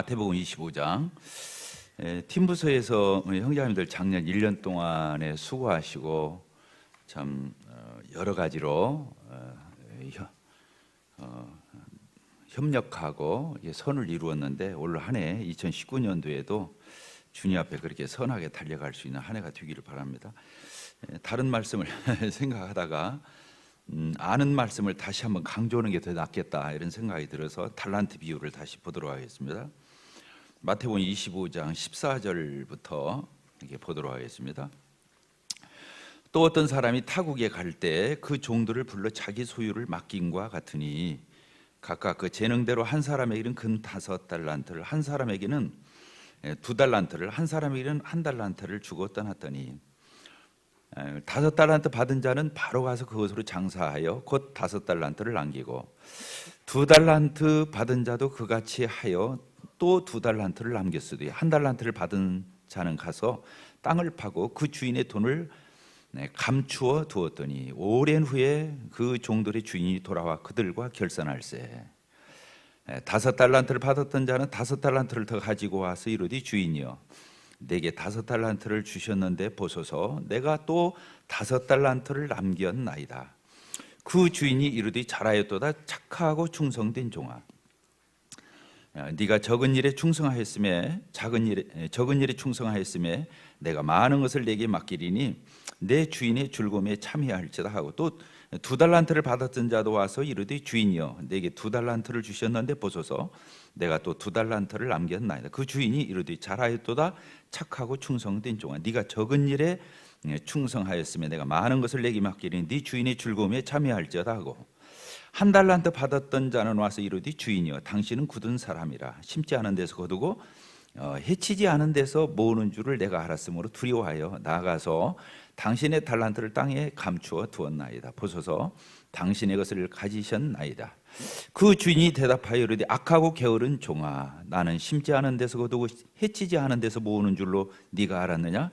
마태복음 25장. 팀부서에서 형제자매들 작년 1년 동안에 수고하시고 참 여러 가지로 협력하고 선을 이루었는데 올 한 해 2019년도에도 주님 앞에 그렇게 선하게 달려갈 수 있는 한 해가 되기를 바랍니다. 다른 말씀을 생각하다가 아는 말씀을 다시 한번 강조하는 게 더 낫겠다 이런 생각이 들어서 달란트 비유를 다시 보도록 하겠습니다. 마태복음 25장 14절부터 이렇게 보도록 하겠습니다. 또 어떤 사람이 타국에 갈 때 그 종들을 불러 자기 소유를 맡김과 같으니 각각 그 재능대로 한 사람에게는 금 5달란트를, 한 사람에게는 2달란트를, 한 사람에게는 1달란트를 주고 떠났더니 5달란트 받은 자는 바로 가서 그것으로 장사하여 곧 5달란트를 남기고 2달란트 받은 자도 그같이 하여 또 2달란트를 남겼으되 1달란트를 받은 자는 가서 땅을 파고 그 주인의 돈을 감추어 두었더니 오랜 후에 그 종들의 주인이 돌아와 그들과 결산할세. 5달란트를 받았던 자는 5달란트를 더 가지고 와서 이르되 주인이여 내게 5달란트를 주셨는데 보소서 내가 또 5달란트를 남겼나이다. 그 주인이 이르되 잘하였도다 착하고 충성된 종아, 네가 적은 일에 충성하였음에 적은 일에 충성하였음에 내가 많은 것을 내게 맡기리니 내 주인의 즐거움에 참여할지다 하고 또 2달란트를 받았던 자도 와서 이르되 주인이여 내게 2달란트를 주셨는데 보소서 내가 또 2달란트를 남겼나이다. 그 주인이 이르되 잘하였도다 착하고 충성된 종아, 네가 적은 일에 충성하였으면 내가 많은 것을 내게 맡기리니 네 주인의 즐거움에 참여할지어다 하고 1달란트 받았던 자는 와서 이르되 주인이여 당신은 굳은 사람이라 심지 않은 데서 거두고 해치지 않은 데서 모으는 줄을 내가 알았으므로 두려워하여 나아가서 당신의 달란트를 땅에 감추어 두었나이다. 보소서 당신의 것을 가지셨나이다. 그 주인이 대답하여 이르되 악하고 게으른 종아, 나는 심지 않은 데서 거두고 해치지 않은 데서 모으는 줄로 네가 알았느냐?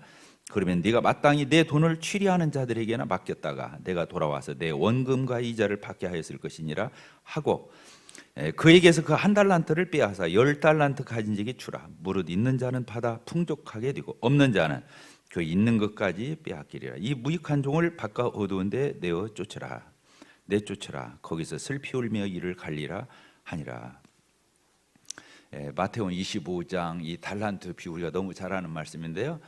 그러면 네가 마땅히 내 돈을 취리하는 자들에게나 맡겼다가 내가 돌아와서 내 원금과 이자를 받게 하였을 것이니라 하고 그에게서 그 1달란트를 빼앗아 10달란트 가진 자에게 주라. 무릇 있는 자는 받아 풍족하게 되고 없는 자는 그 있는 것까지 빼앗기리라. 이 무익한 종을 바깥 어두운 데 내어 내쫓으라. 거기서 슬피 울며 이를 갈리라 하니라. 마태복음 25장 이 달란트 비유 우리가 너무 잘 아는 말씀인데요.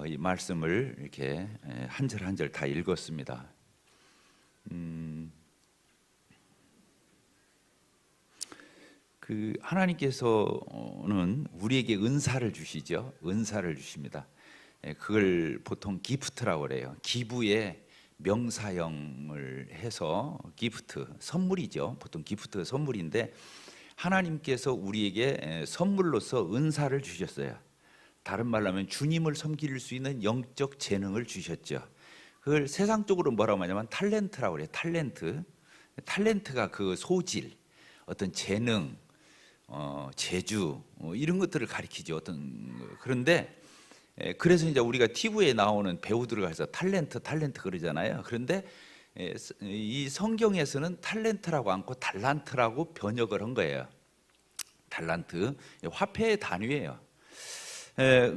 이 말씀을 이렇게 한 절 한 절 다 읽었습니다. 그 하나님께서는 우리에게 은사를 주시죠. 은사를 주십니다. 그걸 보통 기프트라고 그래요. 기부의 명사형을 해서 기프트, 선물이죠. 보통 기프트가 선물인데 하나님께서 우리에게 선물로서 은사를 주셨어요. 다른 말로 하면 주님을 섬길 수 있는 영적 재능을 주셨죠. 그걸 세상적으로 뭐라고 하냐면 탤런트라고 그래요. 탤런트가 그 소질, 어떤 재능, 재주 이런 것들을 가리키죠. 그런데 그래서 이제 우리가 TV에 나오는 배우들을 가서 탤런트 그러잖아요. 그런데 이 성경에서는 탤런트라고 않고 달란트라고 번역을 한 거예요. 달란트, 화폐의 단위예요.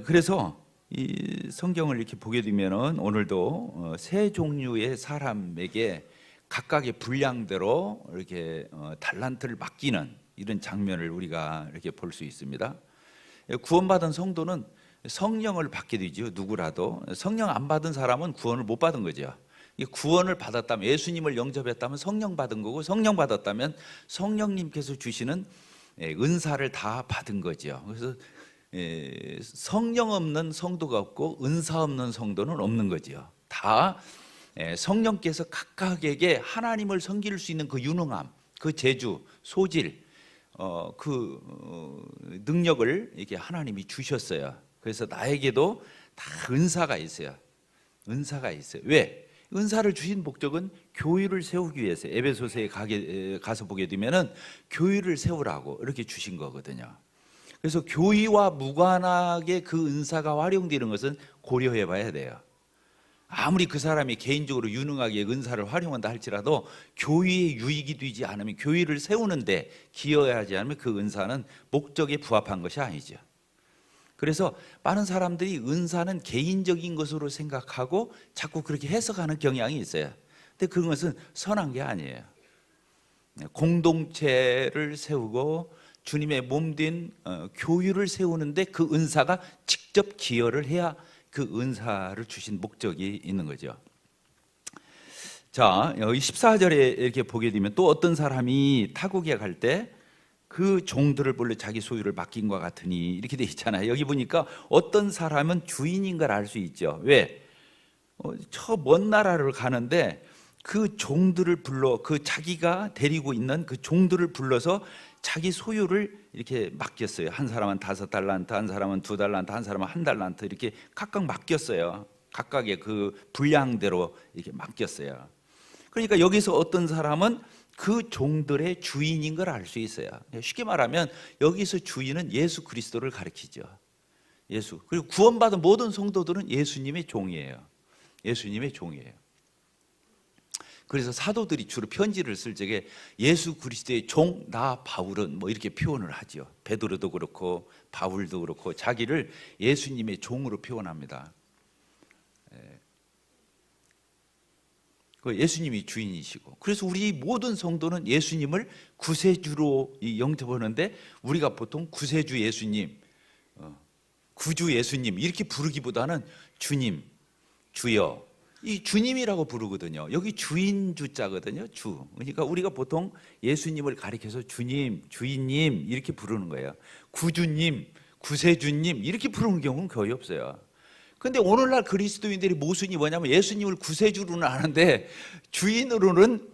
그래서 이 성경을 이렇게 보게 되면은 오늘도 세 종류의 사람에게 각각의 분량대로 이렇게 달란트를 맡기는 이런 장면을 우리가 이렇게 볼 수 있습니다. 구원받은 성도는 성령을 받게 되죠. 누구라도 성령 안 받은 사람은 구원을 못 받은 거죠. 구원을 받았다면 예수님을 영접했다면 성령 받은 거고 성령 받았다면 성령님께서 주시는 은사를 다 받은 거죠. 그래서 성령 없는 성도가 없고 은사 없는 성도는 없는 거죠. 다 성령께서 각각에게 하나님을 섬길 수 있는 그 유능함, 그 재주, 소질, 그 능력을 이렇게 하나님이 주셨어요. 그래서 나에게도 다 은사가 있어요. 은사가 있어요. 왜? 은사를 주신 목적은 교회를 세우기 위해서. 에베소서에 가서 보게 되면은 교회를 세우라고 이렇게 주신 거거든요. 그래서 교회와 무관하게 그 은사가 활용되는 것은 고려해 봐야 돼요. 아무리 그 사람이 개인적으로 유능하게 은사를 활용한다 할지라도 교회에 유익이 되지 않으면, 교회를 세우는데 기여하지 않으면 그 은사는 목적에 부합한 것이 아니죠. 그래서 많은 사람들이 은사는 개인적인 것으로 생각하고 자꾸 그렇게 해석하는 경향이 있어요. 근데 그것은 선한 게 아니에요. 공동체를 세우고 주님의 몸된 교회를 세우는데 그 은사가 직접 기여를 해야 그 은사를 주신 목적이 있는 거죠. 자, 여기 14절에 이렇게 보게 되면 또 어떤 사람이 타국에 갈 때 그 종들을 불러 자기 소유를 맡긴과 같으니 이렇게 돼 있잖아요. 여기 보니까 어떤 사람은 주인인 걸 알 수 있죠. 왜? 저 먼 나라를 가는데 그 종들을 불러, 그 자기가 데리고 있는 그 종들을 불러서 자기 소유를 이렇게 맡겼어요. 한 사람은 5달란트, 한 사람은 2달란트, 한 사람은 1달란트 이렇게 각각 맡겼어요. 각각의 그 분량대로 이렇게 맡겼어요. 그러니까 여기서 어떤 사람은 그 종들의 주인인 걸 알 수 있어요. 쉽게 말하면 여기서 주인은 예수 그리스도를 가리키죠. 예수. 그리고 구원받은 모든 성도들은 예수님의 종이에요. 예수님의 종이에요. 그래서 사도들이 주로 편지를 쓸 적에 예수 그리스도의 종 나 바울은 뭐 이렇게 표현을 하죠. 베드로도 그렇고 바울도 그렇고 자기를 예수님의 종으로 표현합니다. 예수님이 주인이시고, 그래서 우리 모든 성도는 예수님을 구세주로 영접하는데 우리가 보통 구세주 예수님, 구주 예수님 이렇게 부르기보다는 주님, 주여, 이 주님이라고 부르거든요. 여기 주인 주자거든요. 주. 그러니까 우리가 보통 예수님을 가리켜서 주님, 주인님 이렇게 부르는 거예요. 구주님, 구세주님 이렇게 부르는 경우는 거의 없어요. 근데 오늘날 그리스도인들이 모순이 뭐냐면 예수님을 구세주로는 아는데 주인으로는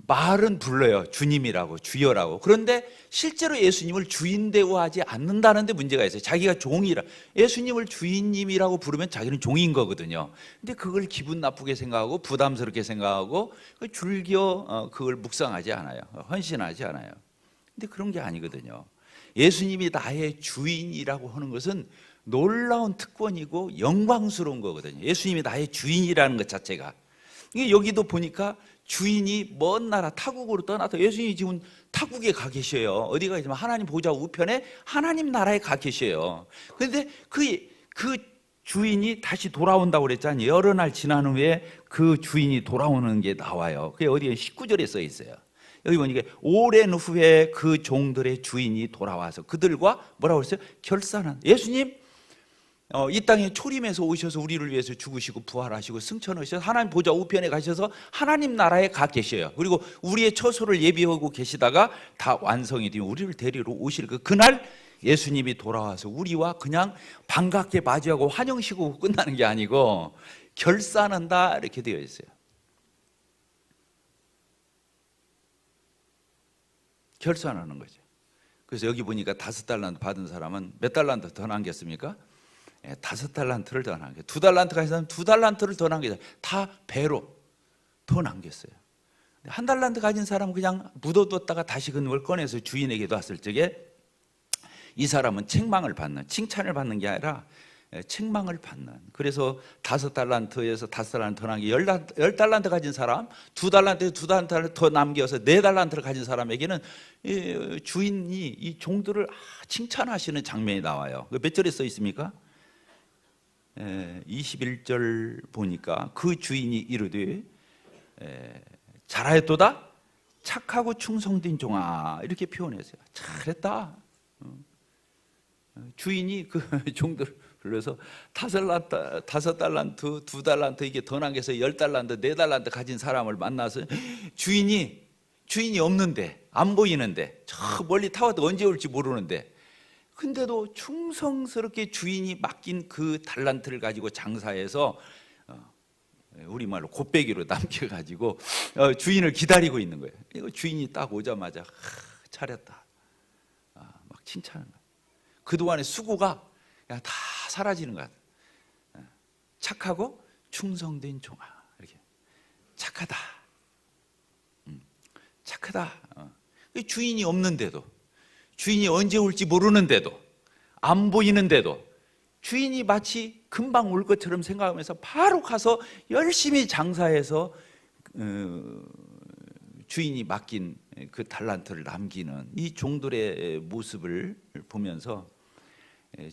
말은 불러요. 주님이라고, 주여라고. 그런데 실제로 예수님을 주인 대우하지 않는다는 데 문제가 있어요. 자기가 종이라, 예수님을 주인님이라고 부르면 자기는 종인 거거든요. 근데 그걸 기분 나쁘게 생각하고 부담스럽게 생각하고 즐겨 그걸 묵상하지 않아요. 헌신하지 않아요. 근데 그런 게 아니거든요. 예수님이 나의 주인이라고 하는 것은 놀라운 특권이고 영광스러운 거거든요. 예수님이 나의 주인이라는 것 자체가. 이게 여기도 보니까 주인이 먼 나라 타국으로 떠나서, 예수님이 지금 타국에 가 계셔요. 어디가 있지만 하나님 보좌 우편에 하나님 나라에 가 계셔요. 그런데 그 주인이 다시 돌아온다고 그랬잖아요. 여러 날 지난 후에 그 주인이 돌아오는 게 나와요. 그게 어디에 19절에 써 있어요. 여기 보니까 오랜 후에 그 종들의 주인이 돌아와서 그들과 뭐라고 했어요? 결산한. 예수님 이 땅에 초림해서 오셔서 우리를 위해서 죽으시고 부활하시고 승천하셔서 하나님 보좌 우편에 가셔서 하나님 나라에 가 계셔요. 그리고 우리의 처소를 예비하고 계시다가 다 완성이 되면 우리를 데리러 오실 그날 예수님이 돌아와서 우리와 그냥 반갑게 맞이하고 환영시키고 끝나는 게 아니고 결산한다 이렇게 되어 있어요. 결산하는 거죠. 그래서 여기 보니까 5달란트 받은 사람은 몇 달란트 더 남겼습니까? 5달란트를 더 남겼어요. 2달란트 가진 사람은 2달란트를 더 남겼어요. 다 배로 더 남겼어요. 1달란트 가진 사람은 그냥 묻어뒀다가 다시 그걸 꺼내서 주인에게 놨을 적에 이 사람은 책망을 받는, 칭찬을 받는 게 아니라 책망을 받는. 그래서 5달란트에서 5달란트 더 남겨 10달란트 가진 사람, 2달란트 더 남겨서 4달란트를 가진 사람에게는 주인이 이 종들을 칭찬하시는 장면이 나와요. 몇 절에 써 있습니까? 21절 보니까 그 주인이 이르되 잘하였도다 착하고 충성된 종아 이렇게 표현했어요. 잘했다. 주인이 그 종들을 불러서 5달란트, 2달란트 이게 더 남겨서 10달란트, 4달란트 가진 사람을 만나서 주인이 없는데, 안 보이는데, 저 멀리 타워도 언제 올지 모르는데, 근데도 충성스럽게 주인이 맡긴 그 달란트를 가지고 장사해서 우리말로 곱빼기로 남겨가지고 주인을 기다리고 있는 거예요. 이거 주인이 딱 오자마자 잘했다 막 칭찬하는 거예요. 그동안의 수고가 그냥 다 사라지는 것 같아요. 착하고 충성된 종아 이렇게 착하다, 착하다. 주인이 없는데도, 주인이 언제 올지 모르는데도, 안 보이는데도 주인이 마치 금방 올 것처럼 생각하면서 바로 가서 열심히 장사해서 주인이 맡긴 그 달란트를 남기는 이 종들의 모습을 보면서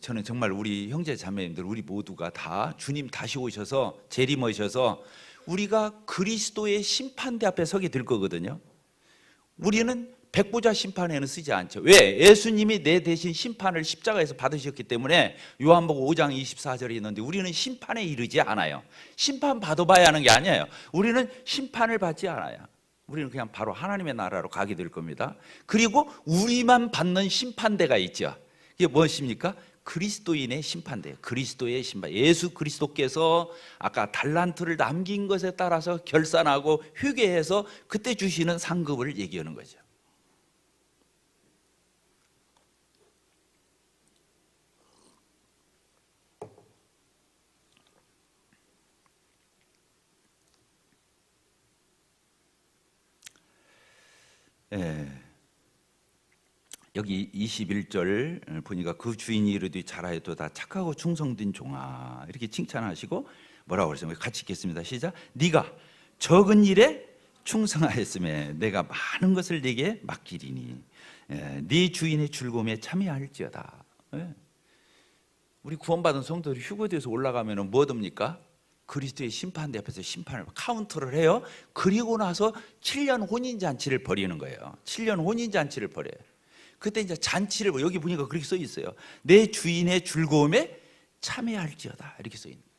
저는 정말 우리 형제 자매님들 우리 모두가 다 주님 다시 오셔서 재림하셔서 우리가 그리스도의 심판대 앞에 서게 될 거거든요. 우리는 백보자 심판에는 쓰지 않죠. 왜? 예수님이 내 대신 심판을 십자가에서 받으셨기 때문에 요한복음 5장 24절에 있는데 우리는 심판에 이르지 않아요. 심판 받아봐야 하는 게 아니에요. 우리는 심판을 받지 않아요. 우리는 그냥 바로 하나님의 나라로 가게 될 겁니다. 그리고 우리만 받는 심판대가 있죠. 이게 무엇입니까? 그리스도인의 심판대예요. 그리스도의 심판. 예수 그리스도께서 아까 달란트를 남긴 것에 따라서 결산하고 회개해서 그때 주시는 상급을 얘기하는 거죠. 여기 21절 보니까 그 주인이 이르되 잘하였도다 착하고 충성된 종아 이렇게 칭찬하시고 뭐라고 그랬어요? 같이 읽겠습니다. 시작. 네가 적은 일에 충성하였음에 내가 많은 것을 네게 맡기리니 네 주인의 즐거움에 참여할지어다. 우리 구원받은 성도들이 휴거돼서 올라가면 뭐 얻습니까? 그리스도의 심판대 앞에서 심판을 카운터를 해요. 그리고 나서 7년 혼인잔치를 벌이는 거예요. 7년 혼인잔치를 벌여요. 그때 이제 잔치를 여기 보니까 그렇게 써 있어요. 내 주인의 즐거움에 참여할지어다 이렇게 써 있는 거예요.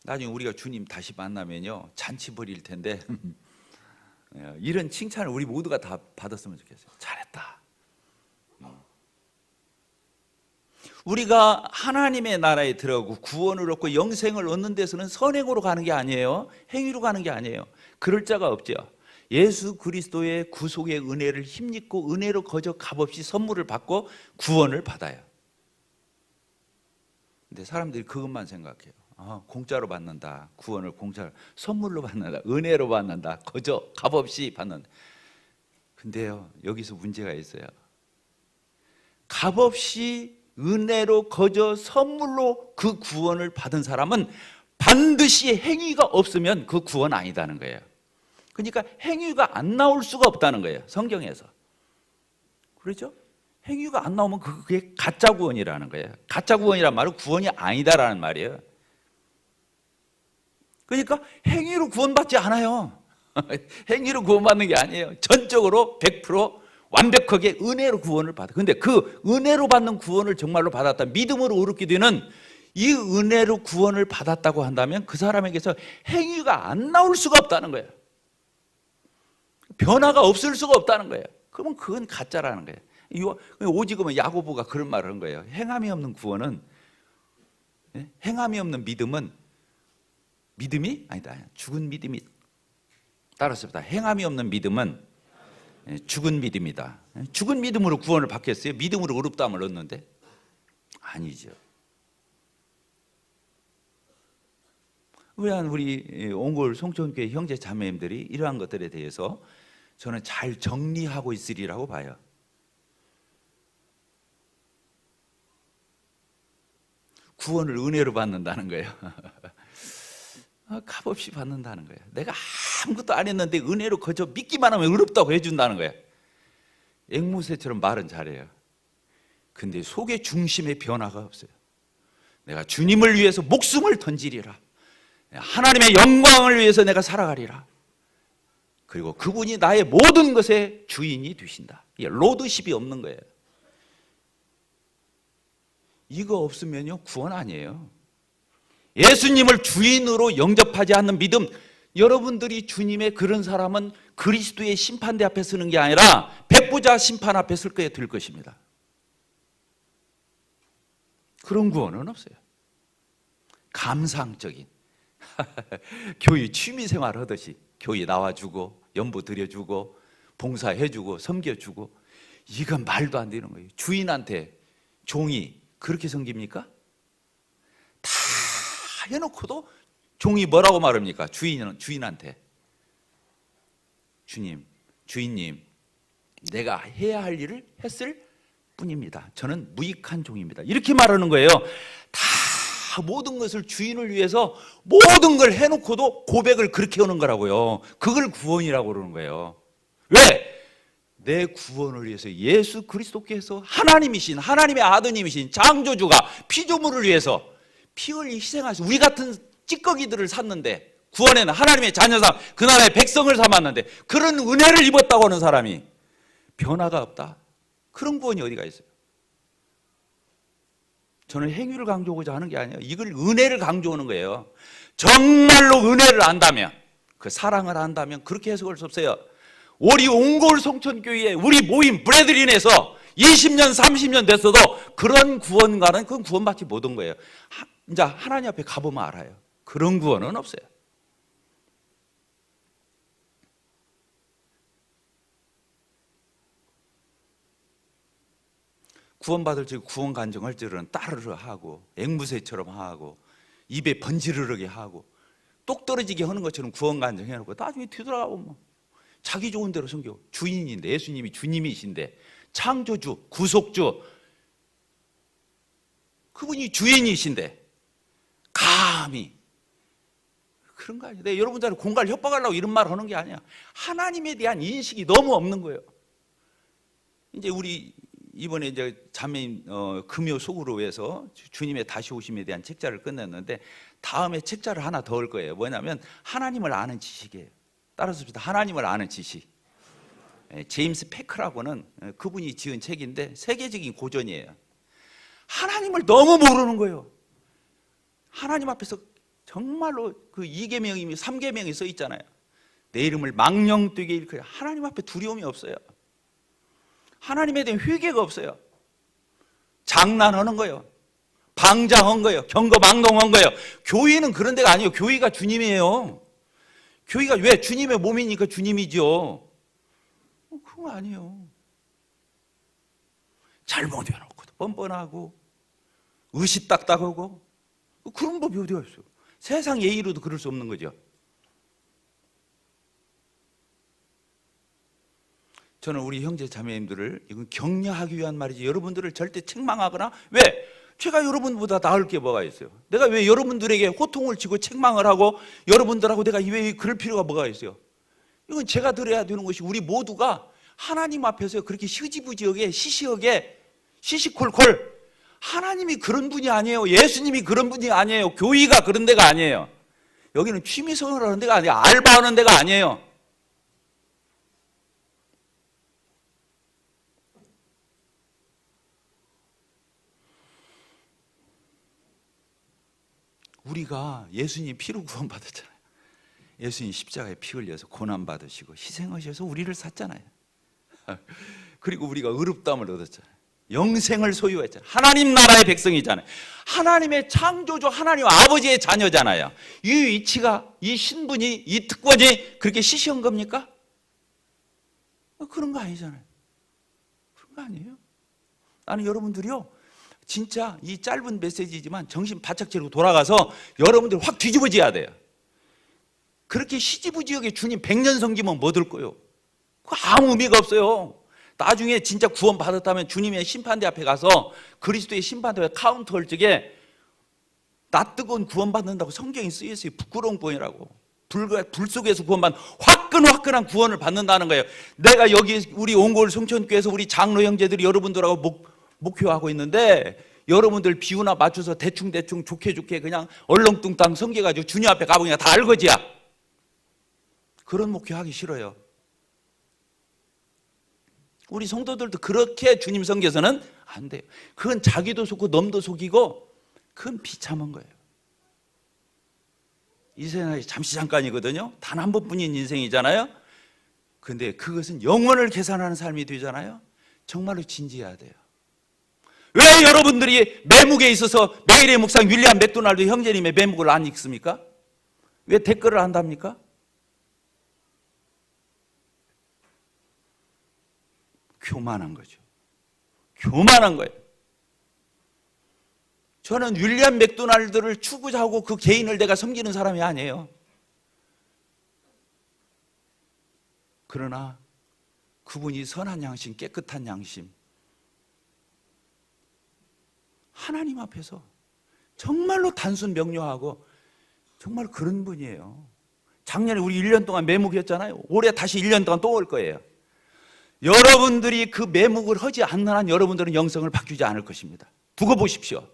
나중에 우리가 주님 다시 만나면요 잔치 벌일 텐데 이런 칭찬을 우리 모두가 다 받았으면 좋겠어요. 잘했다. 우리가 하나님의 나라에 들어가고 구원을 얻고 영생을 얻는 데서는 선행으로 가는 게 아니에요. 행위로 가는 게 아니에요. 그럴 자가 없죠. 예수 그리스도의 구속의 은혜를 힘입고 은혜로 거저 값없이 선물을 받고 구원을 받아요. 근데 사람들이 그것만 생각해요. 공짜로 받는다. 구원을 공짜로 선물로 받는다. 은혜로 받는다. 거저 값없이 받는다. 근데요 여기서 문제가 있어요. 값없이 은혜로 거저 선물로 그 구원을 받은 사람은 반드시 행위가 없으면 그 구원 아니다는 거예요. 그러니까 행위가 안 나올 수가 없다는 거예요. 성경에서. 그렇죠? 행위가 안 나오면 그게 가짜 구원이라는 거예요. 가짜 구원이란 말은 구원이 아니다라는 말이에요. 그러니까 행위로 구원받지 않아요. 행위로 구원받는 게 아니에요. 전적으로 100% 완벽하게 은혜로 구원을 받아. 근데 그 은혜로 받는 구원을 정말로 받았다. 믿음으로 의롭게 되는 이 은혜로 구원을 받았다고 한다면 그 사람에게서 행위가 안 나올 수가 없다는 거예요. 변화가 없을 수가 없다는 거예요. 그러면 그건 가짜라는 거예요. 오직은 야고보가 그런 말을 한 거예요. 행함이 없는 구원은 행함이 없는 믿음은 믿음이 아니다. 죽은 믿음이 따랐습니다. 행함이 없는 믿음은 죽은 믿음이다. 죽은 믿음으로 구원을 받겠어요? 믿음으로 의롭다함을 얻는데? 아니죠. 왜 우리 옹골 송천교회 형제 자매님들이 이러한 것들에 대해서 저는 잘 정리하고 있으리라고 봐요. 구원을 은혜로 받는다는 거예요. 값없이 받는다는 거예요. 내가 아무것도 안 했는데 은혜로 거저 믿기만 하면 의롭다고 해준다는 거예요. 앵무새처럼 말은 잘해요. 근데 속의 중심의 변화가 없어요. 내가 주님을 위해서 목숨을 던지리라. 하나님의 영광을 위해서 내가 살아가리라. 그리고 그분이 나의 모든 것의 주인이 되신다. 이게 로드십이 없는 거예요. 이거 없으면요 구원 아니에요. 예수님을 주인으로 영접하지 않는 믿음, 여러분들이 주님의 그런 사람은 그리스도의 심판대 앞에 서는 게 아니라 백보자 심판 앞에 설 거에 될 것입니다. 그런 구원은 없어요. 감상적인 교회 취미생활 하듯이 교회 나와주고 연보 드려주고 봉사해주고 섬겨주고 이건 말도 안 되는 거예요. 주인한테 종이 그렇게 섬깁니까? 다 해놓고도 종이 뭐라고 말합니까? 주인한테 주님, 주인님 내가 해야 할 일을 했을 뿐입니다. 저는 무익한 종입니다. 이렇게 말하는 거예요. 다 모든 것을 주인을 위해서 모든 걸 해놓고도 고백을 그렇게 하는 거라고요. 그걸 구원이라고 그러는 거예요. 왜? 내 구원을 위해서 예수 그리스도께서 하나님이신, 하나님의 아드님이신 창조주가 피조물을 위해서 피 흘리 희생하셔서 우리 같은 찌꺼기들을 샀는데, 구원에는 하나님의 자녀상 그 나라의 백성을 삼았는데 그런 은혜를 입었다고 하는 사람이 변화가 없다? 그런 구원이 어디가 있어요? 저는 행위를 강조하고자 하는 게 아니에요. 이걸 은혜를 강조하는 거예요. 정말로 은혜를 안다면, 그 사랑을 안다면 그렇게 해석할 수 없어요. 우리 옹골 송천교회에 우리 모임 브레드린에서 20년 30년 됐어도 그런 구원과는 그건 구원받지 못한 거예요. 이제 하나님 앞에 가보면 알아요. 그런 구원은 없어요. 구원받을 줄, 구원 간증할 줄은 따르르 하고 앵무새처럼 하고 입에 번지르르게 하고 똑 떨어지게 하는 것처럼 구원 간증해놓고 나중에 뒤돌아가면 자기 좋은 대로 섬겨. 주인인데, 예수님이 주님이신데, 창조주, 구속주, 그분이 주인이신데 감히 그런 거 아니에요. 내가 여러분들한테 공갈 협박하려고 이런 말 하는 게 아니야. 하나님에 대한 인식이 너무 없는 거예요. 이제 우리 이번에 이제 자매인 금요 소그룹에서 주님의 다시 오심에 대한 책자를 끝냈는데 다음에 책자를 하나 더 할 거예요. 뭐냐면 하나님을 아는 지식이에요. 따라서 하나님을 아는 지식. 제임스 패크라고는 그분이 지은 책인데 세계적인 고전이에요. 하나님을 너무 모르는 거예요. 하나님 앞에서 정말로 그 2계명이 3계명이 써 있잖아요. 내 이름을 망령되게 일컬어. 하나님 앞에 두려움이 없어요. 하나님에 대한 회개가 없어요. 장난하는 거예요. 방장한 거예요. 경거망동한 거예요. 교회는 그런 데가 아니에요. 교회가 주님이에요. 교회가 왜? 주님의 몸이니까 주님이죠. 그건 아니에요. 잘못해놓고도 뻔뻔하고 의식딱딱하고 그런 법이 어디가 있어요. 세상 예의로도 그럴 수 없는 거죠. 저는 우리 형제 자매님들을 이건 격려하기 위한 말이지 여러분들을 절대 책망하거나, 왜? 제가 여러분보다 나을 게 뭐가 있어요? 내가 왜 여러분들에게 호통을 치고 책망을 하고 여러분들하고 내가 왜 그럴 필요가 뭐가 있어요? 이건 제가 들어야 되는 것이 우리 모두가 하나님 앞에서 그렇게 흐지부지하게 시시하게 시시콜콜, 하나님이 그런 분이 아니에요. 예수님이 그런 분이 아니에요. 교회가 그런 데가 아니에요. 여기는 취미생활 하는 데가 아니에요. 알바하는 데가 아니에요. 우리가 예수님 피로 구원받았잖아요. 예수님 십자가에 피 흘려서 고난받으시고 희생하셔서 우리를 샀잖아요. 그리고 우리가 의롭다함을 얻었잖아요. 영생을 소유했잖아요. 하나님 나라의 백성이잖아요. 하나님의 창조주 하나님 아버지의 자녀잖아요. 이 위치가, 이 신분이, 이 특권이 그렇게 시시한 겁니까? 그런 거 아니잖아요. 그런 거 아니에요. 나는 여러분들이요, 진짜 이 짧은 메시지지만 정신 바짝 차리고 돌아가서 여러분들 확 뒤집어져야 돼요. 그렇게 시지부지하게 주님 100년 섬기면 뭐 될 거예요? 그거 아무 의미가 없어요. 나중에 진짜 구원 받았다면 주님의 심판대 앞에 가서 그리스도의 심판대 앞에 카운터 할 적에 낯뜨거운 구원 받는다고 성경이 쓰여있어요. 부끄러운 구원이라고. 불 속에서 구원받는 화끈화끈한 구원을 받는다는 거예요. 내가 여기 우리 옹골 성천교회에서 우리 장로 형제들이 여러분들하고 목표하고 있는데 여러분들 비유나 맞춰서 대충 좋게 그냥 얼렁뚱땅 섬겨가지고 주님 앞에 가보니까 다 알거지야. 그런 목표하기 싫어요. 우리 성도들도 그렇게 주님 섬겨서는 안 돼요. 그건 자기도 속고 넘도 속이고 그건 비참한 거예요. 이 생각이 잠시 잠깐이거든요. 단 한 번뿐인 인생이잖아요. 근데 그것은 영원을 계산하는 삶이 되잖아요. 정말로 진지해야 돼요. 왜 여러분들이 매묵에 있어서 매일의 묵상 윌리엄 맥도날드 형제님의 매묵을 안 읽습니까? 왜 댓글을 안 답니까? 교만한 거죠. 교만한 거예요. 저는 윌리엄 맥도날드를 추구하고 그 개인을 내가 섬기는 사람이 아니에요. 그러나 그분이 선한 양심, 깨끗한 양심, 하나님 앞에서 정말로 단순 명료하고 정말 그런 분이에요. 작년에 우리 1년 동안 매묵이었잖아요. 올해 다시 1년 동안 또 올 거예요. 여러분들이 그 매묵을 하지 않는 한 여러분들은 영성을 바뀌지 않을 것입니다. 두고 보십시오.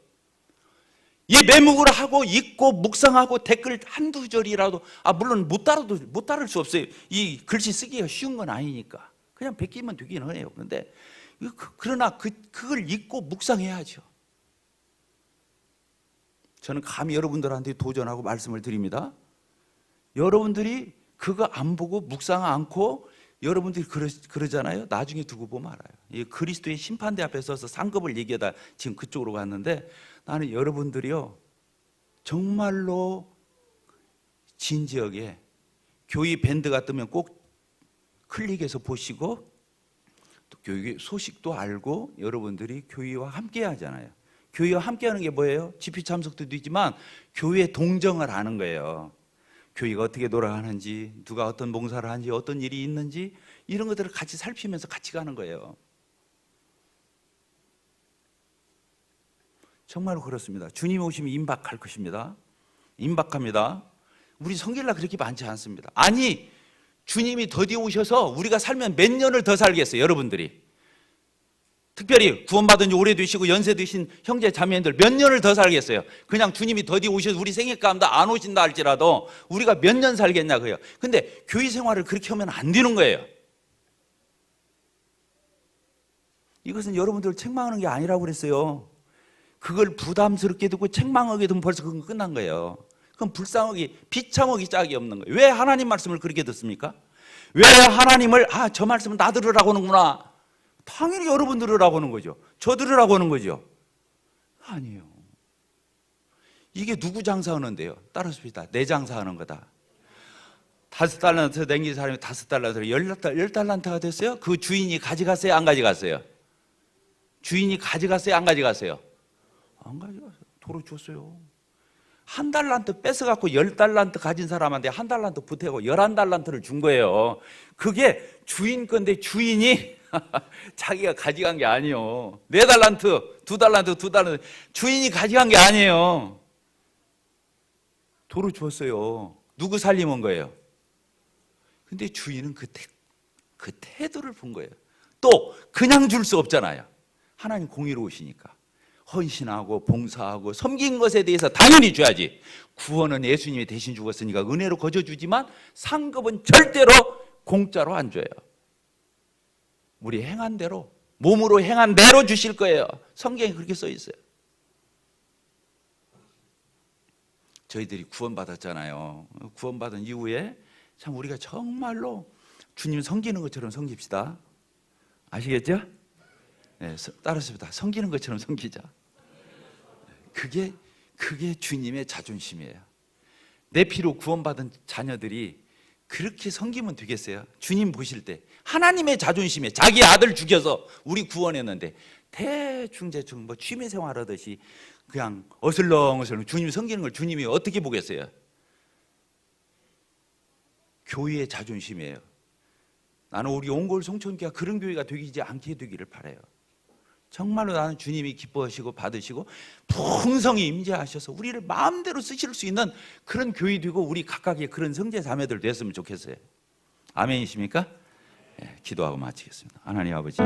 이 매묵을 하고 읽고 묵상하고 댓글 한두 절이라도 물론 못 따를 수 없어요. 이 글씨 쓰기가 쉬운 건 아니니까 그냥 베끼면 되긴 해요. 그런데 그러나 그걸 읽고 묵상해야죠. 저는 감히 여러분들한테 도전하고 말씀을 드립니다. 여러분들이 그거 안 보고 묵상 않고 여러분들이 그러잖아요. 나중에 두고 보면 알아요. 이 그리스도의 심판대 앞에 서서 상급을 얘기하다 지금 그쪽으로 갔는데, 나는 여러분들이요 정말로 진지하게 교회 밴드가 뜨면 꼭 클릭해서 보시고 또 교회 소식도 알고 여러분들이 교회와 함께 하잖아요. 교회와 함께 하는 게 뭐예요? 집회 참석도 있지만 교회 동정을 하는 거예요. 교회가 어떻게 돌아가는지, 누가 어떤 봉사를 하는지, 어떤 일이 있는지 이런 것들을 같이 살피면서 같이 가는 거예요. 정말로 그렇습니다. 주님이 오시면 임박할 것입니다. 임박합니다. 우리 성길라 그렇게 많지 않습니다. 아니, 주님이 더디 오셔서 우리가 살면 몇 년을 더 살겠어요, 여러분들이. 특별히 구원받은 지 오래되시고 연세 드신 형제 자매님들 몇 년을 더 살겠어요? 그냥 주님이 더디 오셔서 우리 생애 가운데 안 오신다 할지라도 우리가 몇 년 살겠냐고요. 근데 교회 생활을 그렇게 하면 안 되는 거예요. 이것은 여러분들을 책망하는 게 아니라고 그랬어요. 그걸 부담스럽게 듣고 책망하게 되면 벌써 그건 끝난 거예요. 그건 불쌍하기, 비참하기 짝이 없는 거예요. 왜 하나님 말씀을 그렇게 듣습니까? 왜 하나님을 저 말씀은 나 들으라고 하는구나. 당연히 여러분 들으라고 하는 거죠. 저 들으라고 하는 거죠. 아니에요. 이게 누구 장사하는데요? 따라합시다. 내 장사하는 거다. 5달란트 남긴 사람이 5달란트를 10달란트가 됐어요? 그 주인이 가져갔어요? 안 가져갔어요? 주인이 가져갔어요? 안 가져갔어요? 안 가져갔어요. 도로 줬어요. 1달란트 뺏어갖고 10달란트 가진 사람한테 1달란트 보태고 11달란트를 준 거예요. 그게 주인 건데 주인이 자기가 가져간 게 아니에요. 4달란트, 2달란트 주인이 가져간 게 아니에요. 도로 줬어요. 누구 살림한 거예요? 근데 주인은 그 태도를 본 거예요. 또 그냥 줄 수 없잖아요. 하나님 공의로우시니까 헌신하고 봉사하고 섬긴 것에 대해서 당연히 줘야지. 구원은 예수님이 대신 죽었으니까 은혜로 거저주지만 상급은 절대로 공짜로 안 줘요. 우리 행한 대로, 몸으로 행한 대로 주실 거예요. 성경에 그렇게 써 있어요. 저희들이 구원받았잖아요. 구원받은 이후에 참 우리가 정말로 주님 섬기는 것처럼 섬깁시다. 아시겠죠? 네, 따라합시다. 섬기는 것처럼 섬기자. 그게 주님의 자존심이에요. 내 피로 구원받은 자녀들이 그렇게 섬기면 되겠어요? 주님 보실 때 하나님의 자존심에 자기 아들 죽여서 우리 구원했는데 대충 취미생활 하듯이 그냥 어슬렁어슬렁 주님 섬기는 걸 주님이 어떻게 보겠어요? 교회의 자존심이에요. 나는 우리 온골 송천교회가 그런 교회가 되지 않게 되기를 바라요. 정말로 나는 주님이 기뻐하시고 받으시고 풍성히 임재하셔서 우리를 마음대로 쓰실 수 있는 그런 교회 되고 우리 각각의 그런 성제 자매들 됐으면 좋겠어요. 아멘이십니까? 네, 기도하고 마치겠습니다. 하나님 아버지,